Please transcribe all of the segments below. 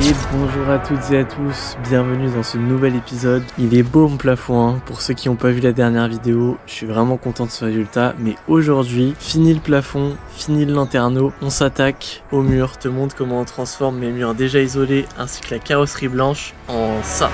Et bonjour à toutes et à tous, bienvenue dans ce nouvel épisode. Il est beau mon plafond, hein. Pour ceux qui n'ont pas vu la dernière vidéo, je suis vraiment content de ce résultat. Mais aujourd'hui, fini le plafond, fini le lanterneau, on s'attaque au mur, te montre comment on transforme mes murs déjà isolés ainsi que la carrosserie blanche en ça.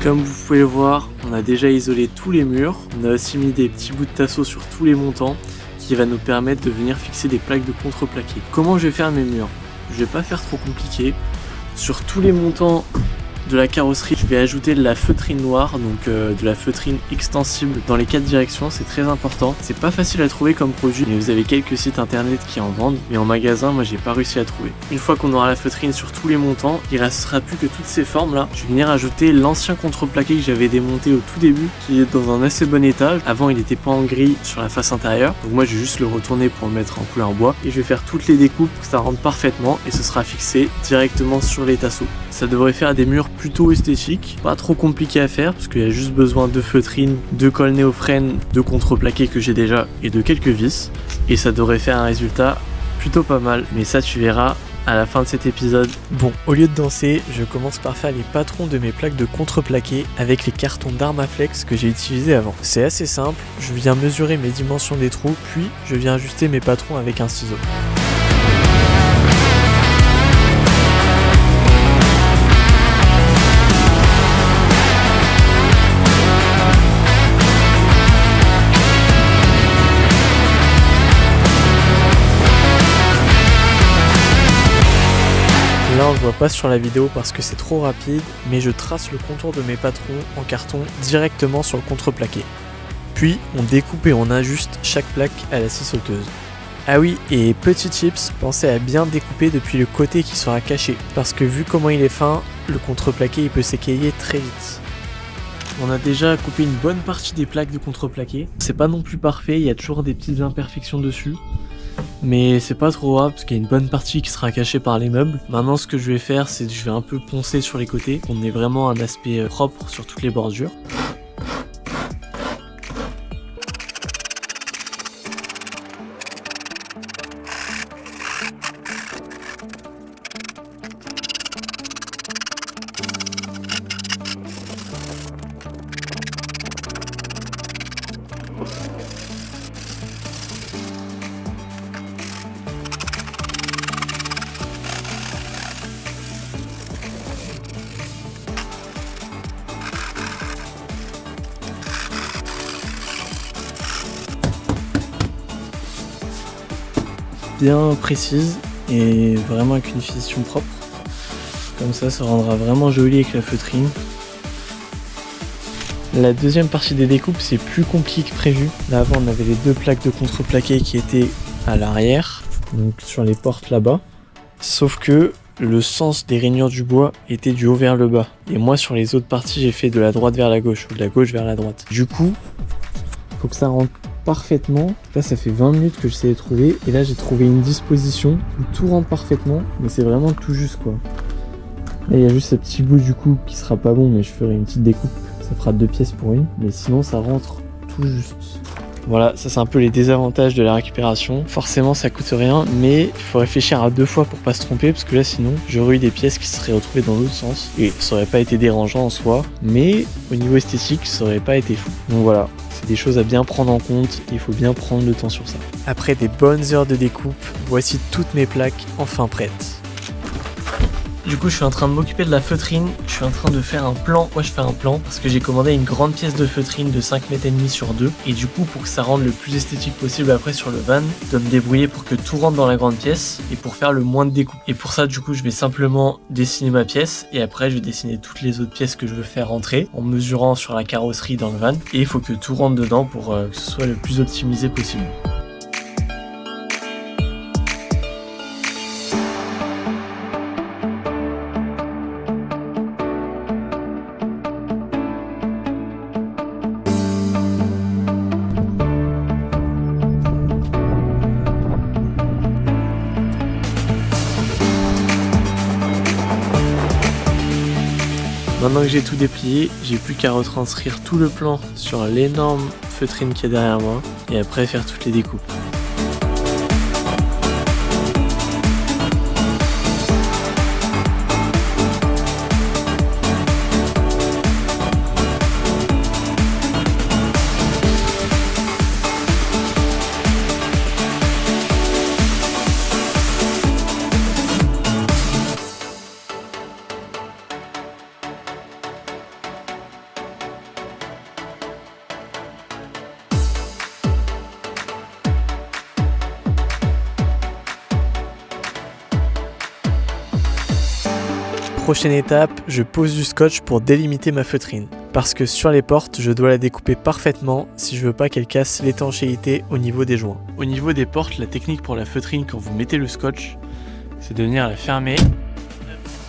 Comme vous pouvez le voir, on a déjà isolé tous les murs, on a aussi mis des petits bouts de tasseau sur tous les montants qui va nous permettre de venir fixer des plaques de contreplaqué. Comment je vais faire mes murs? Je vais pas faire trop compliqué. Sur tous les montants de la carrosserie, je vais ajouter de la feutrine noire, donc de la feutrine extensible dans les 4 directions, c'est très important. C'est pas facile à trouver comme produit, mais vous avez quelques sites internet qui en vendent, mais en magasin, moi j'ai pas réussi à trouver. Une fois qu'on aura la feutrine sur tous les montants, il restera plus que toutes ces formes là. Je vais venir ajouter l'ancien contreplaqué que j'avais démonté au tout début, qui est dans un assez bon état. Avant il était pas en gris sur la face intérieure, donc moi je vais juste le retourner pour le mettre en couleur bois, et je vais faire toutes les découpes pour que ça rentre parfaitement, et ce sera fixé directement sur les tasseaux. Ça devrait faire des murs plutôt esthétiques, pas trop compliqué à faire parce qu'il y a juste besoin de feutrine, de colle néophrène, de contreplaqué que j'ai déjà et de quelques vis, et ça devrait faire un résultat plutôt pas mal, mais ça tu verras à la fin de cet épisode. Bon, au lieu de danser, je commence par faire les patrons de mes plaques de contreplaqué avec les cartons d'Armaflex que j'ai utilisés avant. C'est assez simple, je viens mesurer mes dimensions des trous, puis je viens ajuster mes patrons avec un ciseau. Là on le voit pas sur la vidéo parce que c'est trop rapide, mais je trace le contour de mes patrons en carton directement sur le contreplaqué. Puis on découpe et on ajuste chaque plaque à la scie sauteuse. Ah oui, et petit tips, pensez à bien découper depuis le côté qui sera caché, parce que vu comment il est fin, le contreplaqué il peut s'écailler très vite. On a déjà coupé une bonne partie des plaques de contreplaqué. C'est pas non plus parfait, il y a toujours des petites imperfections dessus. Mais c'est pas trop grave parce qu'il y a une bonne partie qui sera cachée par les meubles. Maintenant ce que je vais faire, c'est que je vais un peu poncer sur les côtés. On ait vraiment un aspect propre sur toutes les bordures. Bien précise et vraiment avec une finition propre. Comme ça rendra vraiment joli avec la feutrine. La deuxième partie des découpes, c'est plus compliqué que prévu. Là avant on avait les 2 plaques de contreplaqué qui étaient à l'arrière, donc sur les portes là-bas. Sauf que le sens des rainures du bois était du haut vers le bas. Et moi sur les autres parties j'ai fait de la droite vers la gauche ou de la gauche vers la droite. Du coup, il faut que ça rentre parfaitement. Là ça fait 20 minutes que j'essaie de trouver et là j'ai trouvé une disposition où tout rentre parfaitement, mais c'est vraiment tout juste quoi. Là il y a juste ce petit bout du coup qui sera pas bon, mais je ferai une petite découpe, ça fera 2 pièces pour une, mais sinon ça rentre tout juste. Voilà, ça c'est un peu les désavantages de la récupération. Forcément ça coûte rien, mais il faut réfléchir à 2 fois pour pas se tromper, parce que là sinon j'aurais eu des pièces qui seraient retrouvées dans l'autre sens et ça aurait pas été dérangeant en soi, mais au niveau esthétique ça aurait pas été fou. Donc voilà, c'est des choses à bien prendre en compte, il faut bien prendre le temps sur ça. Après des bonnes heures de découpe, voici toutes mes plaques enfin prêtes. Du coup je suis en train de m'occuper de la feutrine, je suis en train de faire un plan. Moi je fais un plan parce que j'ai commandé une grande pièce de feutrine de 5 mètres et demi sur 2, et du coup pour que ça rende le plus esthétique possible après sur le van, je dois me débrouiller pour que tout rentre dans la grande pièce et pour faire le moins de découpe. Et pour ça du coup je vais simplement dessiner ma pièce et après je vais dessiner toutes les autres pièces que je veux faire rentrer en mesurant sur la carrosserie dans le van, et il faut que tout rentre dedans pour que ce soit le plus optimisé possible. Maintenant que j'ai tout déplié, j'ai plus qu'à retranscrire tout le plan sur l'énorme feutrine qui est derrière moi et après faire toutes les découpes. Prochaine étape, je pose du scotch pour délimiter ma feutrine. Parce que sur les portes, je dois la découper parfaitement si je veux pas qu'elle casse l'étanchéité au niveau des joints. Au niveau des portes, la technique pour la feutrine quand vous mettez le scotch, c'est de venir la fermer.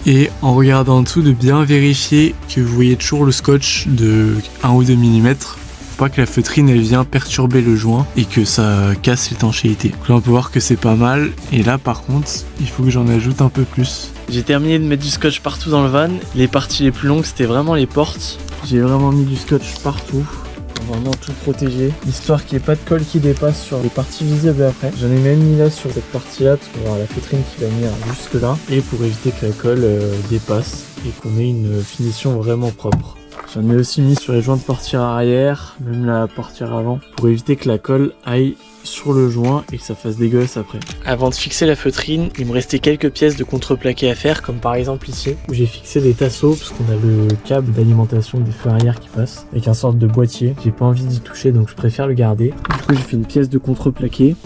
Et en regardant en dessous, de bien vérifier que vous voyez toujours le scotch de 1 ou 2 mm. Faut pas que la feutrine elle vient perturber le joint et que ça casse l'étanchéité. Donc là on peut voir que c'est pas mal. Et là par contre, il faut que j'en ajoute un peu plus. J'ai terminé de mettre du scotch partout dans le van. Les parties les plus longues, c'était vraiment les portes. J'ai vraiment mis du scotch partout pour vraiment tout protéger, histoire qu'il n'y ait pas de colle qui dépasse sur les parties visibles après. J'en ai même mis là sur cette partie-là, parce qu'on va avoir la feutrine qui va venir jusque là, et pour éviter que la colle dépasse et qu'on ait une finition vraiment propre. J'en ai aussi mis sur les joints de portière arrière, même la portière avant, pour éviter que la colle aille sur le joint et que ça fasse dégueulasse après. Avant de fixer la feutrine, il me restait quelques pièces de contreplaqué à faire, comme par exemple ici, où j'ai fixé des tasseaux, parce qu'on a le câble d'alimentation des feux arrière qui passe, avec un sorte de boîtier. J'ai pas envie d'y toucher, donc je préfère le garder. Du coup, j'ai fait une pièce de contreplaqué,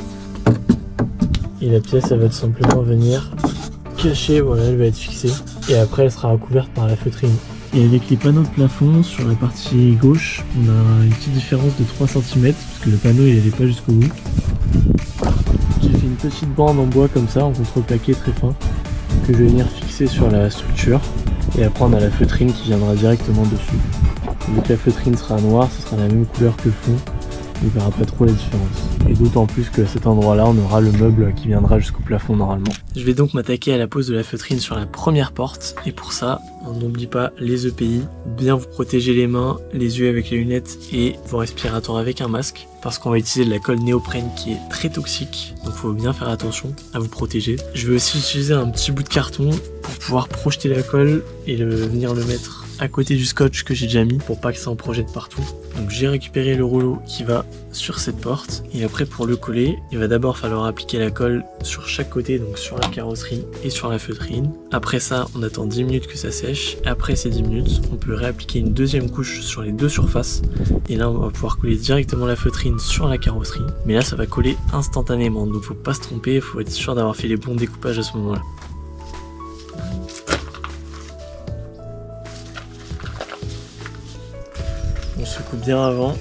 et la pièce, elle va tout simplement venir cacher, voilà, elle va être fixée, et après, elle sera recouverte par la feutrine. Et avec les panneaux de plafond, sur la partie gauche, on a une petite différence de 3 cm, parce que le panneau il n'allait pas jusqu'au bout. J'ai fait une petite bande en bois comme ça, en contreplaqué très fin, que je vais venir fixer sur la structure. Et après on a la feutrine qui viendra directement dessus. Vu que la feutrine sera noire, ce sera la même couleur que le fond. On ne verra pas trop la différence. Et d'autant plus qu'à cet endroit-là, on aura le meuble qui viendra jusqu'au plafond normalement. Je vais donc m'attaquer à la pose de la feutrine sur la première porte. Et pour ça, on n'oublie pas les EPI. Bien vous protéger les mains, les yeux avec les lunettes et vos respirateurs avec un masque. Parce qu'on va utiliser de la colle néoprène qui est très toxique. Donc il faut bien faire attention à vous protéger. Je vais aussi utiliser un petit bout de carton pour pouvoir projeter la colle et venir le mettre à côté du scotch que j'ai déjà mis pour pas que ça en projette partout. Donc j'ai récupéré le rouleau qui va sur cette porte et après pour le coller, il va d'abord falloir appliquer la colle sur chaque côté, donc sur la carrosserie et sur la feutrine. Après ça, on attend 10 minutes que ça sèche. Après ces 10 minutes, on peut réappliquer une deuxième couche sur les deux surfaces et là on va pouvoir coller directement la feutrine sur la carrosserie. Mais là ça va coller instantanément, donc faut pas se tromper, il faut être sûr d'avoir fait les bons découpages à ce moment-là. On secoue bien avant.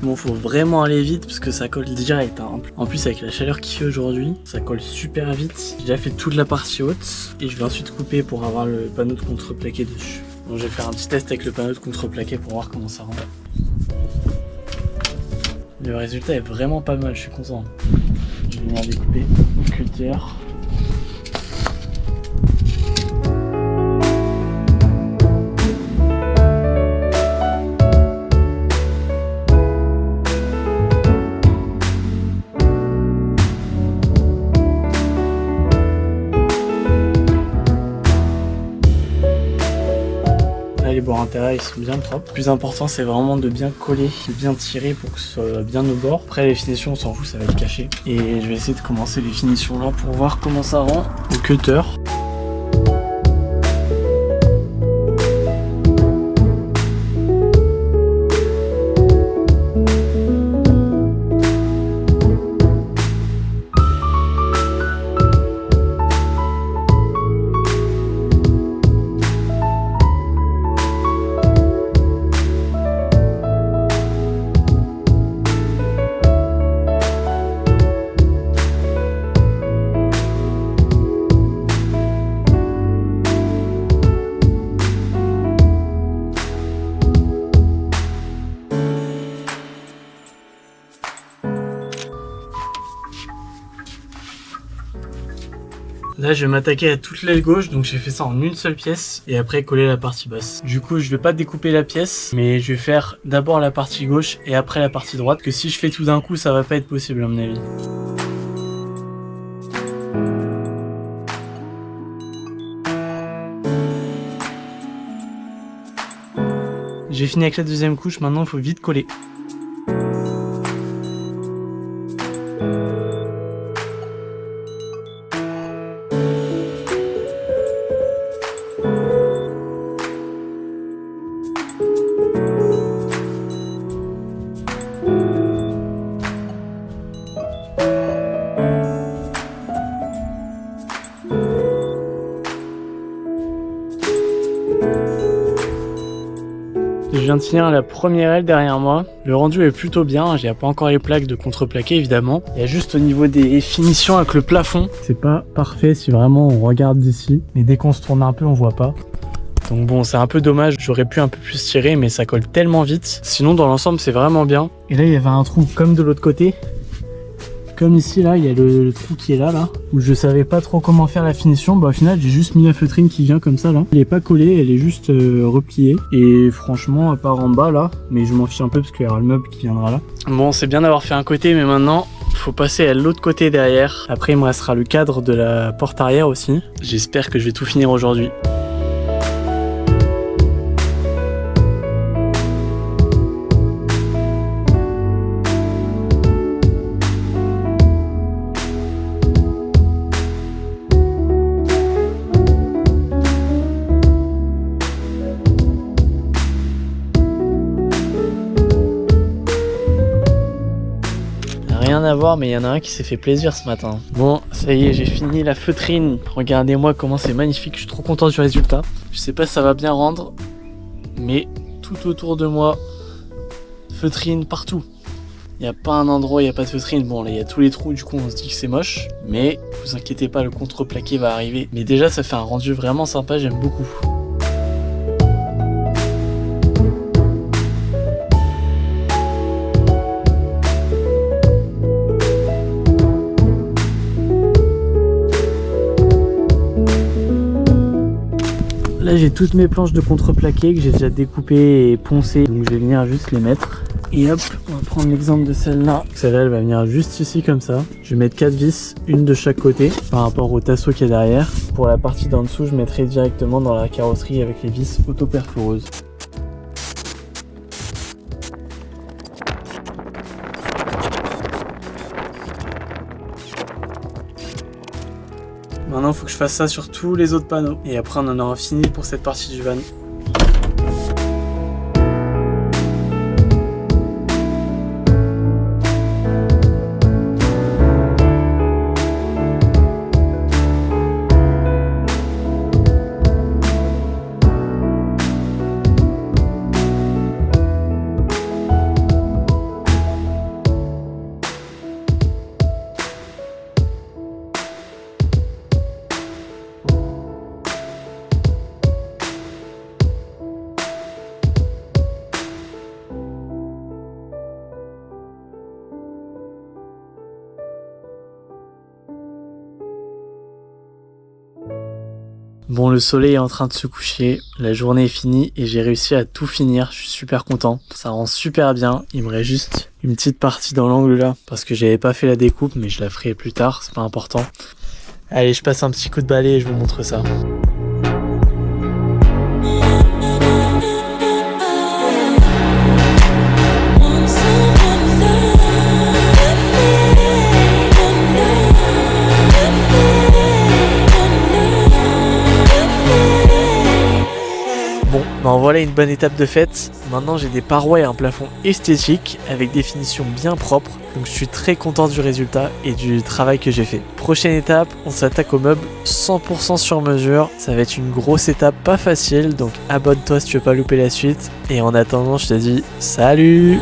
Bon, faut vraiment aller vite parce que ça colle direct. Hein. En plus, avec la chaleur qu'il fait aujourd'hui, ça colle super vite. J'ai déjà fait toute la partie haute et je vais ensuite couper pour avoir le panneau de contreplaqué dessus. Donc, je vais faire un petit test avec le panneau de contreplaqué pour voir comment ça rend. Le résultat est vraiment pas mal, je suis content. Je vais venir découper au cutter. Les bords intérieurs ils sont bien propres. Le plus important c'est vraiment de bien coller, de bien tirer pour que ce soit bien au bord. Après les finitions on s'en fout, ça va être caché. Et je vais essayer de commencer les finitions là pour voir comment ça rend au cutter. Là, je vais m'attaquer à toute l'aile gauche, donc j'ai fait ça en une seule pièce et après coller la partie basse. Du coup, je vais pas découper la pièce, mais je vais faire d'abord la partie gauche et après la partie droite, que si je fais tout d'un coup, ça va pas être possible à mon avis. J'ai fini avec la deuxième couche, maintenant il faut vite coller. Je viens de finir la première aile derrière moi. Le rendu est plutôt bien, j'ai pas encore les plaques de contreplaqué évidemment. Il y a juste au niveau des finitions avec le plafond. C'est pas parfait si vraiment on regarde d'ici. Mais dès qu'on se tourne un peu, on voit pas. Donc bon, c'est un peu dommage, j'aurais pu un peu plus tirer, mais ça colle tellement vite. Sinon, dans l'ensemble, c'est vraiment bien. Et là, il y avait un trou comme de l'autre côté. Comme ici, là, il y a le trou qui est là, où je savais pas trop comment faire la finition. Bah, au final, j'ai juste mis la feutrine qui vient comme ça, là. Elle est pas collée, elle est juste repliée. Et franchement, à part en bas, là, mais je m'en fiche un peu parce qu'il y aura le meuble qui viendra là. Bon, c'est bien d'avoir fait un côté, mais maintenant, faut passer à l'autre côté derrière. Après, il me restera le cadre de la porte arrière aussi. J'espère que je vais tout finir aujourd'hui. Rien à voir, mais il y en a un qui s'est fait plaisir ce matin. Bon, ça y est, j'ai fini la feutrine. Regardez-moi comment c'est magnifique, je suis trop content du résultat. Je sais pas si ça va bien rendre, mais tout autour de moi, feutrine partout. Il n'y a pas un endroit où il n'y a pas de feutrine. Bon, là, il y a tous les trous, du coup, on se dit que c'est moche. Mais vous inquiétez pas, le contreplaqué va arriver. Mais déjà, ça fait un rendu vraiment sympa, j'aime beaucoup. Là j'ai toutes mes planches de contreplaqué que j'ai déjà découpées et poncées, donc je vais venir juste les mettre. Et hop, on va prendre l'exemple de celle-là. Celle-là elle va venir juste ici comme ça. Je vais mettre 4 vis, une de chaque côté par rapport au tasseau qui est derrière. Pour la partie d'en dessous, je mettrai directement dans la carrosserie avec les vis auto-perforeuses. Maintenant, il faut que je fasse ça sur tous les autres panneaux. Et après, on en aura fini pour cette partie du van. Bon, le soleil est en train de se coucher, la journée est finie et j'ai réussi à tout finir, je suis super content. Ça rend super bien, il me reste juste une petite partie dans l'angle là, parce que j'avais pas fait la découpe, mais je la ferai plus tard, c'est pas important. Allez, je passe un petit coup de balai et je vous montre ça. Bon, voilà une bonne étape de faite. Maintenant j'ai des parois et un plafond esthétique avec des finitions bien propres. Donc je suis très content du résultat et du travail que j'ai fait. Prochaine étape, on s'attaque au meuble 100% sur mesure. Ça va être une grosse étape pas facile, donc abonne-toi si tu veux pas louper la suite. Et en attendant, je te dis salut!